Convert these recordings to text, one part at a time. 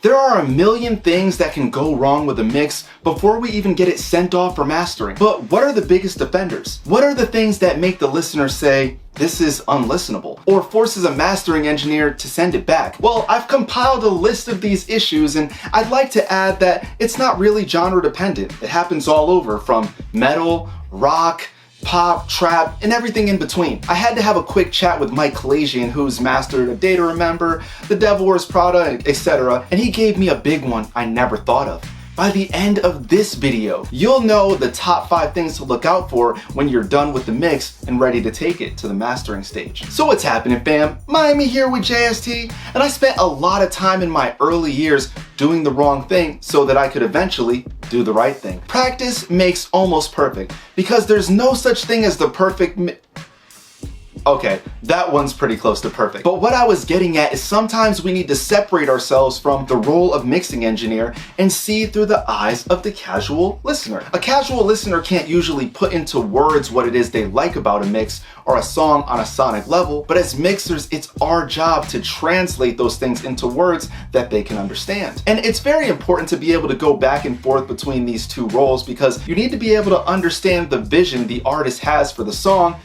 There are a million things that can go wrong with a mix before we even get it sent off for mastering. But what are the biggest offenders? What are the things that make the listener say, this is unlistenable, or forces a mastering engineer to send it back? Well, I've compiled a list of these issues, and I'd like to add that it's not really genre dependent. It happens all over, from metal, rock, pop, trap, and everything in between. I had to have a quick chat with Mike Kalajian, who's mastered A Day to Remember, The Devil Wears Prada, etc., and he gave me a big one I never thought of. By the end of this video, you'll know the top 5 things to look out for when you're done with the mix and ready to take it to the mastering stage. So what's happening, fam? Miami here with JST, and I spent a lot of time in my early years doing the wrong thing so that I could eventually do the right thing. Practice makes almost perfect, because there's no such thing as the perfect Okay, that one's pretty close to perfect. But what I was getting at is sometimes we need to separate ourselves from the role of mixing engineer and see through the eyes of the casual listener. A casual listener can't usually put into words what it is they like about a mix or a song on a sonic level, but as mixers, it's our job to translate those things into words that they can understand. And it's very important to be able to go back and forth between these two roles, because you need to be able to understand the vision the artist has for the song,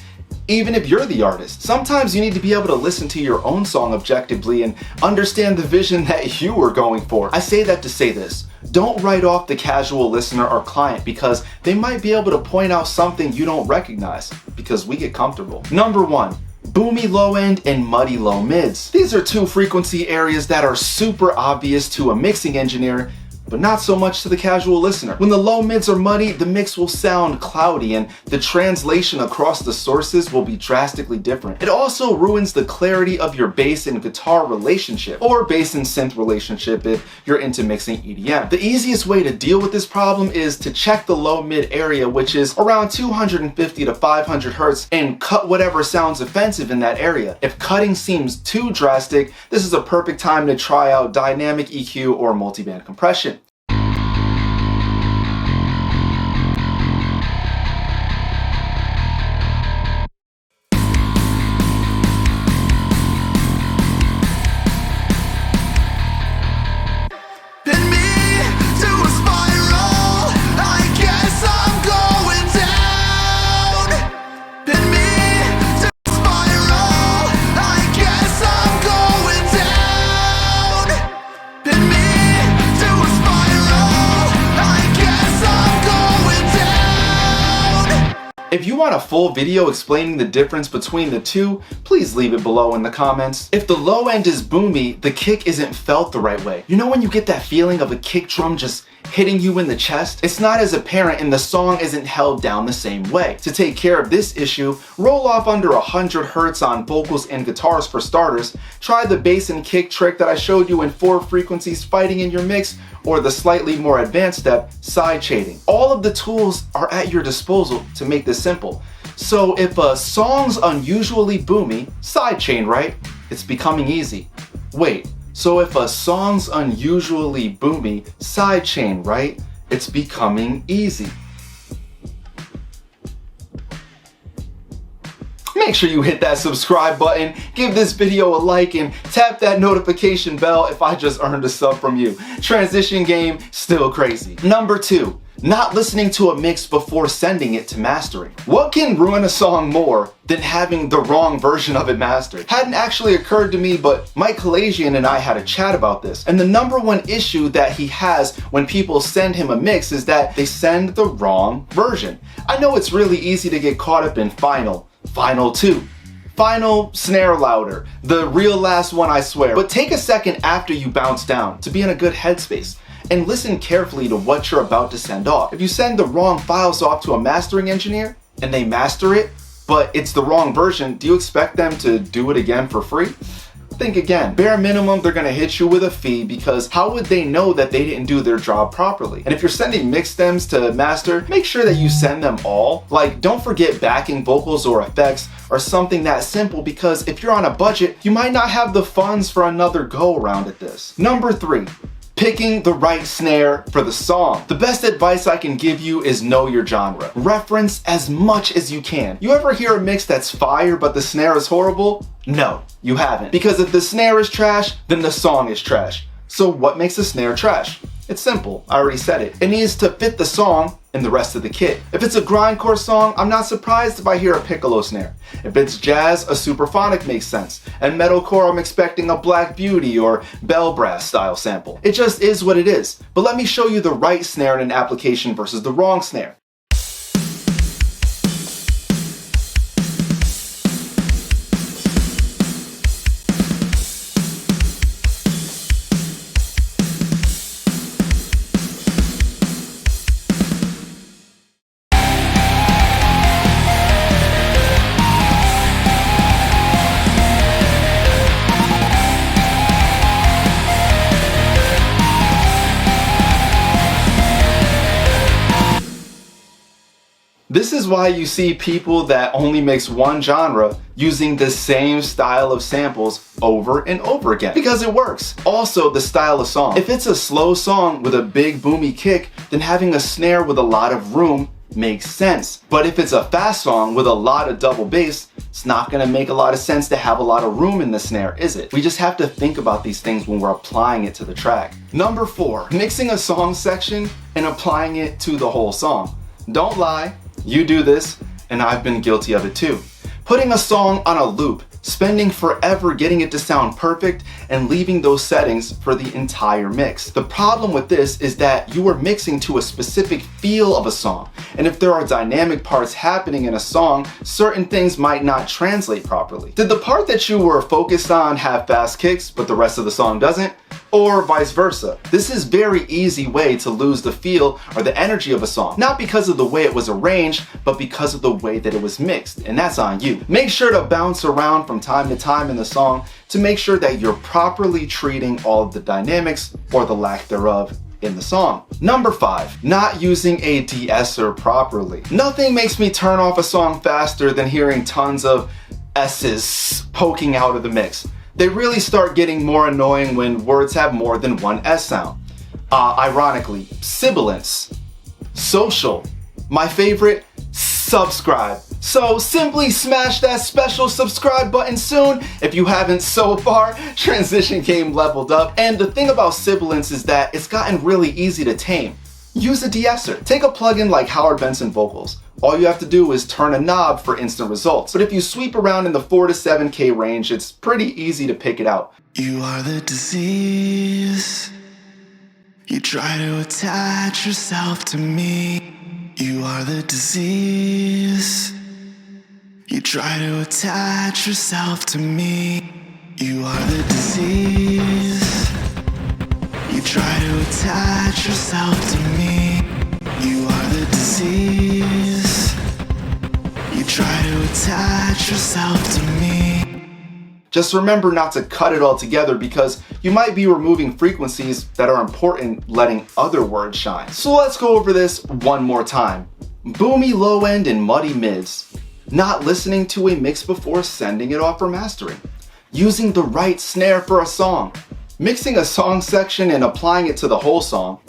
even if you're the artist. Sometimes you need to be able to listen to your own song objectively and understand the vision that you were going for. I say that to say this: don't write off the casual listener or client because they might be able to point out something you don't recognize, because we get comfortable. Number 1. Boomy low end and muddy low mids. These are two frequency areas that are super obvious to a mixing engineer, but not so much to the casual listener. When the low mids are muddy, the mix will sound cloudy and the translation across the sources will be drastically different. It also ruins the clarity of your bass and guitar relationship, or bass and synth relationship if you're into mixing EDM. The easiest way to deal with this problem is to check the low mid area, which is around 250 to 500 hertz, and cut whatever sounds offensive in that area. If cutting seems too drastic, this is a perfect time to try out dynamic EQ or multiband compression. If you want a full video explaining the difference between the two, please leave it below in the comments. If the low end is boomy, the kick isn't felt the right way. You know when you get that feeling of a kick drum just hitting you in the chest? It's not as apparent and the song isn't held down the same way. To take care of this issue, roll off under 100 hertz on vocals and guitars for starters. Try the bass and kick trick that I showed you in 4 frequencies fighting in your mix, or the slightly more advanced step, side shading. All of the tools are at your disposal to make this simple. So if a song's unusually boomy, sidechain, right? It's becoming easy. Wait, so if a song's unusually boomy, sidechain, right? It's becoming easy. Make sure you hit that subscribe button, give this video a like, and tap that notification bell if I just earned a sub from you. Transition game, still crazy. Number 2, not listening to a mix before sending it to mastering. What can ruin a song more than having the wrong version of it mastered? Hadn't actually occurred to me, but Mike Kalajian and I had a chat about this. And the number 1 issue that he has when people send him a mix is that they send the wrong version. I know it's really easy to get caught up in final 2, final snare louder, the real last one I swear. But take a second after you bounce down to be in a good headspace and listen carefully to what you're about to send off. If you send the wrong files off to a mastering engineer and they master it, but it's the wrong version, do you expect them to do it again for free? Think again. Bare minimum, they're gonna hit you with a fee, because how would they know that they didn't do their job properly? And if you're sending mix stems to master, make sure that you send them all. Like, don't forget backing vocals or effects or something that simple, because if you're on a budget, you might not have the funds for another go around at this. Number 3. Picking the right snare for the song. The best advice I can give you is know your genre. Reference as much as you can. You ever hear a mix that's fire but the snare is horrible? No, you haven't. Because if the snare is trash, then the song is trash. So what makes a snare trash? It's simple, I already said it. It needs to fit the song and the rest of the kit. If it's a grindcore song, I'm not surprised if I hear a piccolo snare. If it's jazz, a superphonic makes sense. And metalcore, I'm expecting a Black Beauty or bell brass style sample. It just is what it is. But let me show you the right snare in an application versus the wrong snare. This is why you see people that only mix one genre using the same style of samples over and over again, because it works. Also, the style of song. If it's a slow song with a big boomy kick, then having a snare with a lot of room makes sense. But if it's a fast song with a lot of double bass, it's not gonna make a lot of sense to have a lot of room in the snare, is it? We just have to think about these things when we're applying it to the track. Number 4, mixing a song section and applying it to the whole song. Don't lie. You do this, and I've been guilty of it too. Putting a song on a loop, spending forever getting it to sound perfect, and leaving those settings for the entire mix. The problem with this is that you are mixing to a specific feel of a song, and if there are dynamic parts happening in a song, certain things might not translate properly. Did the part that you were focused on have fast kicks, but the rest of the song doesn't? Or vice versa. This is very easy way to lose the feel or the energy of a song. Not because of the way it was arranged, but because of the way that it was mixed, and that's on you. Make sure to bounce around from time to time in the song to make sure that you're properly treating all of the dynamics or the lack thereof in the song. Number 5, not using a de-esser properly. Nothing makes me turn off a song faster than hearing tons of S's poking out of the mix. They really start getting more annoying when words have more than one S sound. Ironically, sibilance, social, my favorite, subscribe. So simply smash that special subscribe button soon if you haven't so far. Transition game leveled up. And the thing about sibilance is that it's gotten really easy to tame. Use a de-esser. Take a plugin like Howard Benson Vocals. All you have to do is turn a knob for instant results. But if you sweep around in the 4 to 7K range, it's pretty easy to pick it out. You are the disease. You try to attach yourself to me. You are the disease. You try to attach yourself to me. You are the disease. You try to attach yourself to me. You are the disease. You try to attach yourself to me. Just remember not to cut it all together because you might be removing frequencies that are important, letting other words shine. So let's go over this one more time. Boomy low end and muddy mids. Not listening to a mix before sending it off for mastering. Using the right snare for a song. Mixing a song section and applying it to the whole song.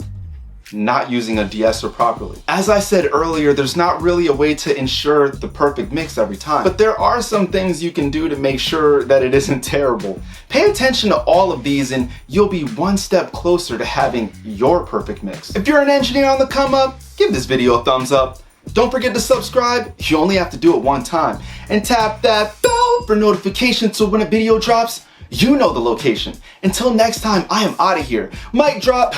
Not using a de-esser properly. As I said earlier, there's not really a way to ensure the perfect mix every time, but there are some things you can do to make sure that it isn't terrible. Pay attention to all of these and you'll be one step closer to having your perfect mix. If you're an engineer on the come up, give this video a thumbs up. Don't forget to subscribe, you only have to do it one time. And tap that bell for notifications so when a video drops, you know the location. Until next time, I am out of here. Mic drop.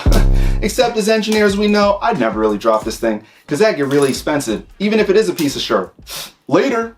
Except as engineers we know, I'd never really drop this thing, because that get really expensive, even if it is a piece of shirt. Later.